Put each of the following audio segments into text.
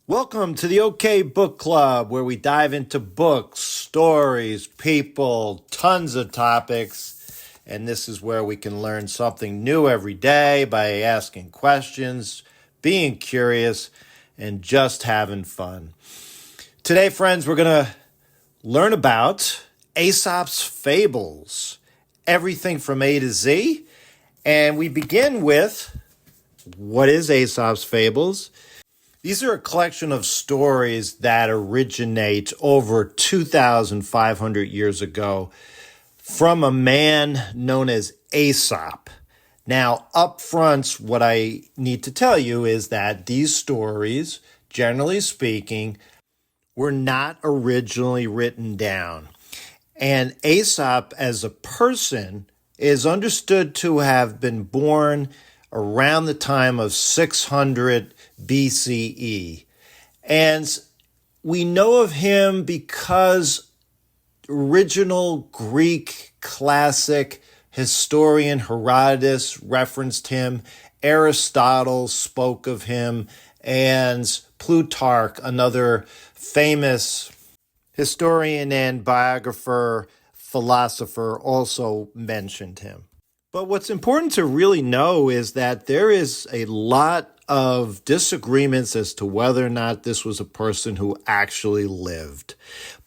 Welcome to the OK Book Club, where we dive into books, stories, people, tons of topics. And this is where we can learn something new every day by asking questions, being curious, and just having fun. Today, friends, we're going to learn about Aesop's Fables, everything from A to Z. And we begin with, what is Aesop's Fables? These are a collection of stories that originate over 2,500 years ago from a man known as Aesop. Now, up front, what I need to tell you is that these stories, generally speaking, were not originally written down. And Aesop, as a person, is understood to have been born around the time of 600 BCE. And we know of him because original Greek classic historian Herodotus referenced him, Aristotle spoke of him, and Plutarch, another famous historian and biographer, philosopher, also mentioned him. But what's important to really know is that there is a lot of disagreements as to whether or not this was a person who actually lived.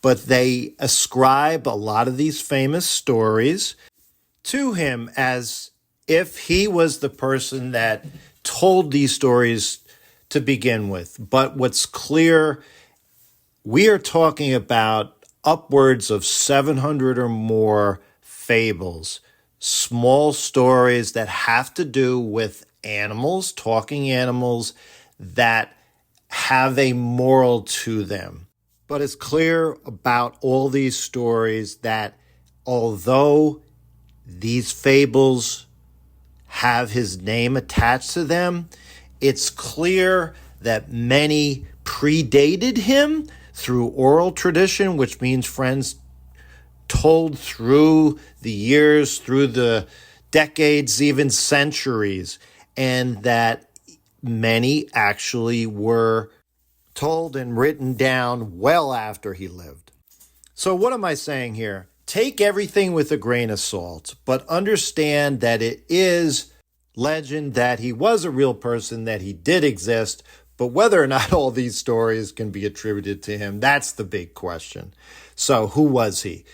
But they ascribe a lot of these famous stories to him as if he was the person that told these stories to begin with. But what's clear, we are talking about upwards of 700 or more fables, small stories that have to do with animals, talking animals that have a moral to them. But it's clear about all these stories that although these fables have his name attached to them, it's clear that many predated him through oral tradition, which means friends told through the years, through the decades, even centuries, and that many actually were told and written down well after he lived. So what am I saying here? Take everything with a grain of salt, but understand that it is legend, that he was a real person, that he did exist, but whether or not all these stories can be attributed to him, that's the big question. So who was he?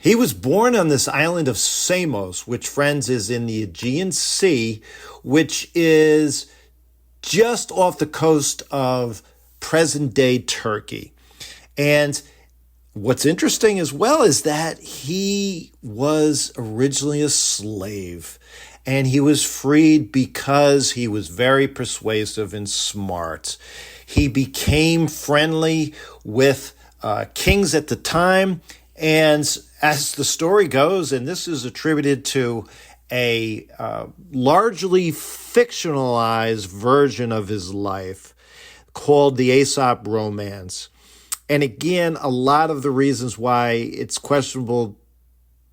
He was born on this island of Samos, which, friends, is in the Aegean Sea, which is just off the coast of present-day Turkey. And what's interesting as well is that he was originally a slave, and he was freed because he was very persuasive and smart. He became friendly with kings at the time. And as the story goes, and this is attributed to a largely fictionalized version of his life called the Aesop Romance. And again, a lot of the reasons why it's questionable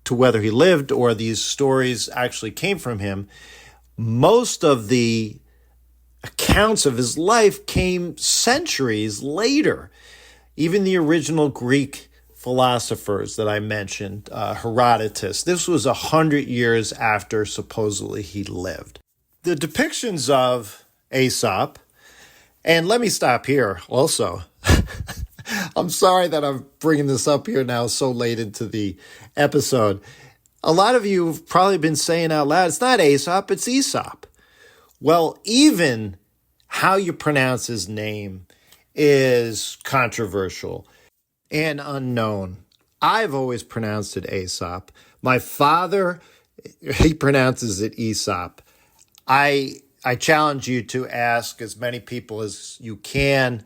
to whether he lived or these stories actually came from him, most of the accounts of his life came centuries later. Even the original Greek philosophers that I mentioned, Herodotus, this was 100 years after supposedly he lived. The depictions of Aesop, and let me stop here also. I'm sorry that I'm bringing this up here now so late into the episode. A lot of you have probably been saying out loud, it's not Aesop, it's Aesop. Well, even how you pronounce his name is controversial and unknown. I've always pronounced it Aesop. My father, he pronounces it Aesop. I challenge you to ask as many people as you can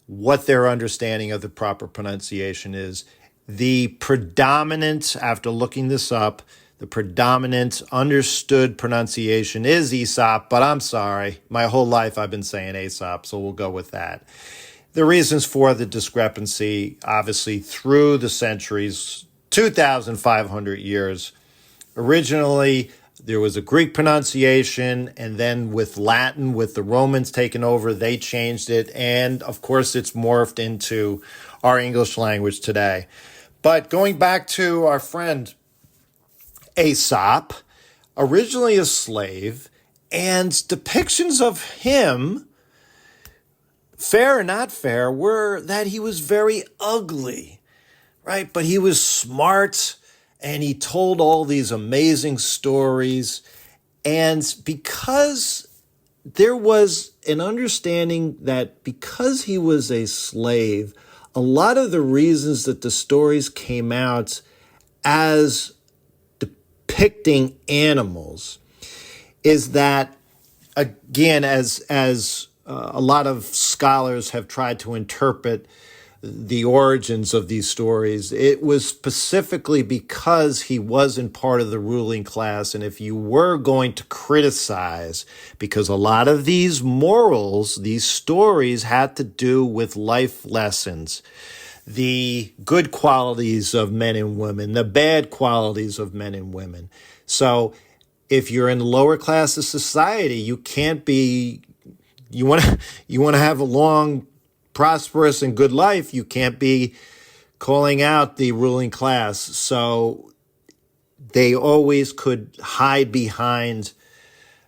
what their understanding of the proper pronunciation is. The predominant, after looking this up, the predominant understood pronunciation is Aesop, but I'm sorry. My whole life I've been saying Aesop, so we'll go with that. The reasons for the discrepancy, obviously, through the centuries, 2,500 years. Originally, there was a Greek pronunciation, and then with Latin, with the Romans taking over, they changed it. And of course, it's morphed into our English language today. But going back to our friend Aesop, originally a slave, and depictions of him, fair or not fair, were that he was very ugly, right? But he was smart, and he told all these amazing stories. And because there was an understanding that because he was a slave, a lot of the reasons that the stories came out as depicting animals is that, again, as a lot of scholars have tried to interpret the origins of these stories, it was specifically because he wasn't part of the ruling class. And if you were going to criticize, because a lot of these morals, these stories had to do with life lessons, the good qualities of men and women, the bad qualities of men and women. So if you're in the lower class of society, you can't be, you want to have a long, prosperous and good life, you can't be calling out the ruling class. So they always could hide behind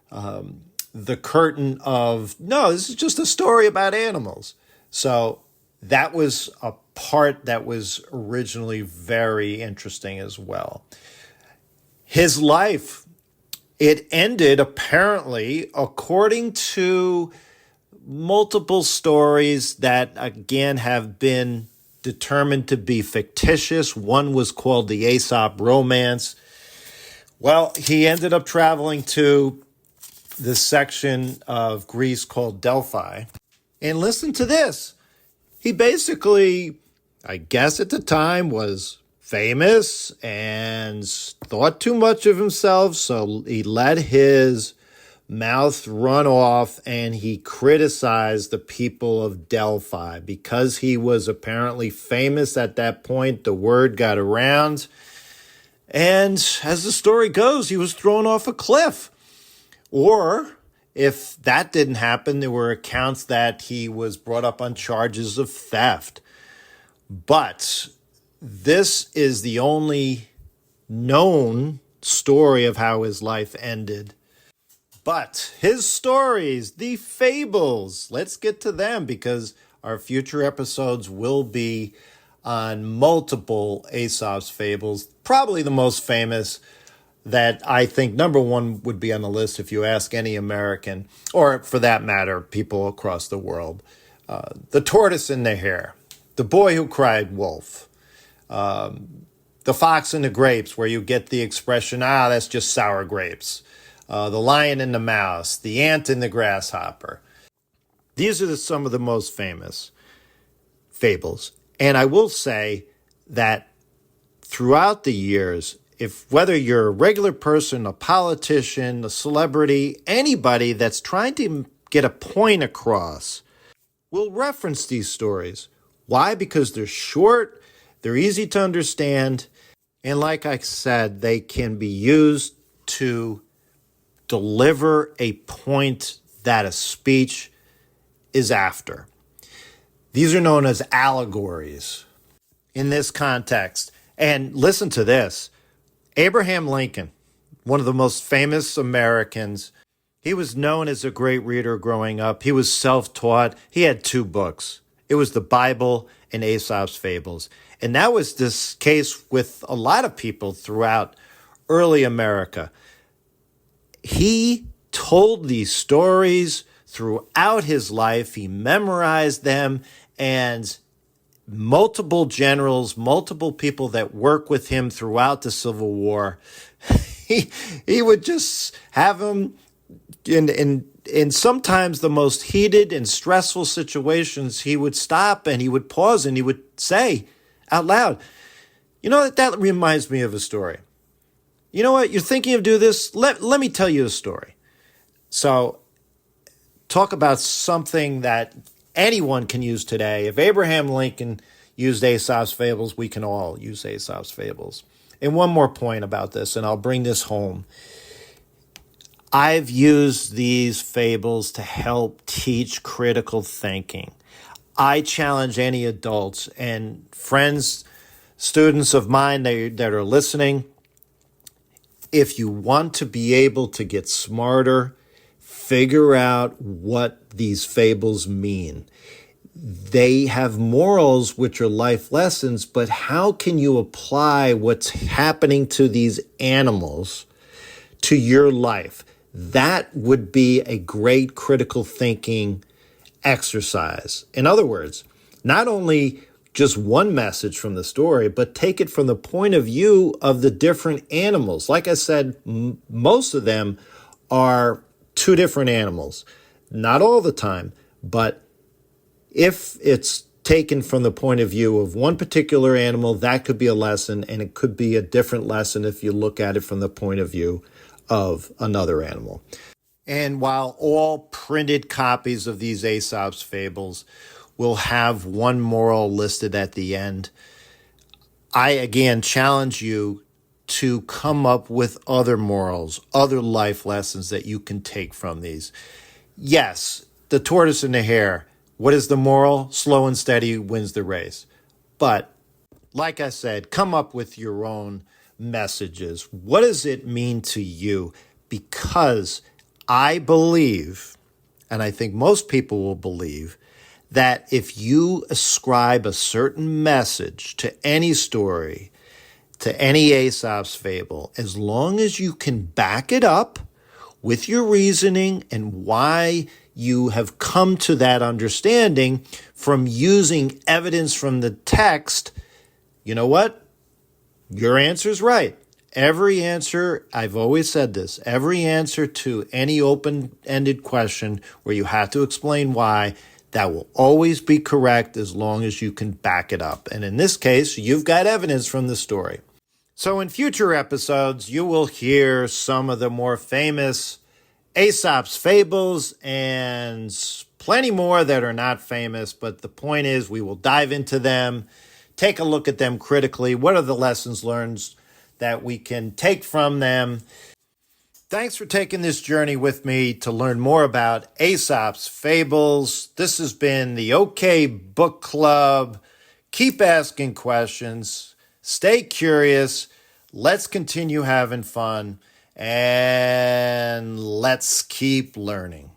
the curtain of, no, this is just a story about animals. So that was a part that was originally very interesting as well. His life, it ended apparently, according to multiple stories that, again, have been determined to be fictitious. One was called the Aesop Romance. Well, he ended up traveling to this section of Greece called Delphi. And listen to this. He basically, I guess at the time, was famous and thought too much of himself, so he let his mouth run off and he criticized the people of Delphi. Because he was apparently famous at that point, the word got around, and as the story goes, he was thrown off a cliff. Or if that didn't happen, there were accounts that he was brought up on charges of theft. But this is the only known story of how his life ended. But his stories, the fables, let's get to them because our future episodes will be on multiple Aesop's fables. Probably the most famous that I think number one would be on the list if you ask any American, or for that matter, people across the world. The tortoise and the hare, the boy who cried wolf, the fox and the grapes, where you get the expression, that's just sour grapes. The lion and the mouse, the ant and the grasshopper. These are some of the most famous fables. And I will say that throughout the years, if whether you're a regular person, a politician, a celebrity, anybody that's trying to get a point across will reference these stories. Why? Because they're short, they're easy to understand, and like I said, they can be used to deliver a point that a speech is after. These are known as allegories in this context. And listen to this. Abraham Lincoln, one of the most famous Americans, he was known as a great reader growing up. He was self-taught. He had two books. It was the Bible and Aesop's Fables. And that was this case with a lot of people throughout early America. He told these stories throughout his life. He memorized them, and multiple generals, multiple people that work with him throughout the Civil War, he would just have them in sometimes the most heated and stressful situations. He would stop and he would pause and he would say out loud, that reminds me of a story. You know what? You're thinking of doing this? Let me tell you a story. So talk about something that anyone can use today. If Abraham Lincoln used Aesop's Fables, we can all use Aesop's Fables. And one more point about this, and I'll bring this home. I've used these fables to help teach critical thinking. I challenge any adults and friends, students of mine that are listening. If you want to be able to get smarter, figure out what these fables mean. They have morals, which are life lessons, but how can you apply what's happening to these animals to your life? That would be a great critical thinking exercise. In other words, not only just one message from the story, but take it from the point of view of the different animals. Like I said, most of them are two different animals. Not all the time, but if it's taken from the point of view of one particular animal, that could be a lesson, and it could be a different lesson if you look at it from the point of view of another animal. And while all printed copies of these Aesop's Fables will have one moral listed at the end, I again challenge you to come up with other morals, other life lessons that you can take from these. Yes, the tortoise and the hare. What is the moral? Slow and steady wins the race. But like I said, come up with your own messages. What does it mean to you? Because I believe, and I think most people will believe, that if you ascribe a certain message to any story, to any Aesop's fable, as long as you can back it up with your reasoning and why you have come to that understanding from using evidence from the text, you know what? Your answer's right. Every answer, I've always said this, every answer to any open-ended question where you have to explain why, that will always be correct as long as you can back it up. And in this case, you've got evidence from the story. So in future episodes, you will hear some of the more famous Aesop's Fables and plenty more that are not famous, but the point is we will dive into them, take a look at them critically. What are the lessons learned that we can take from them? Thanks for taking this journey with me to learn more about Aesop's Fables. This has been the OK Book Club. Keep asking questions. Stay curious. Let's continue having fun. And let's keep learning.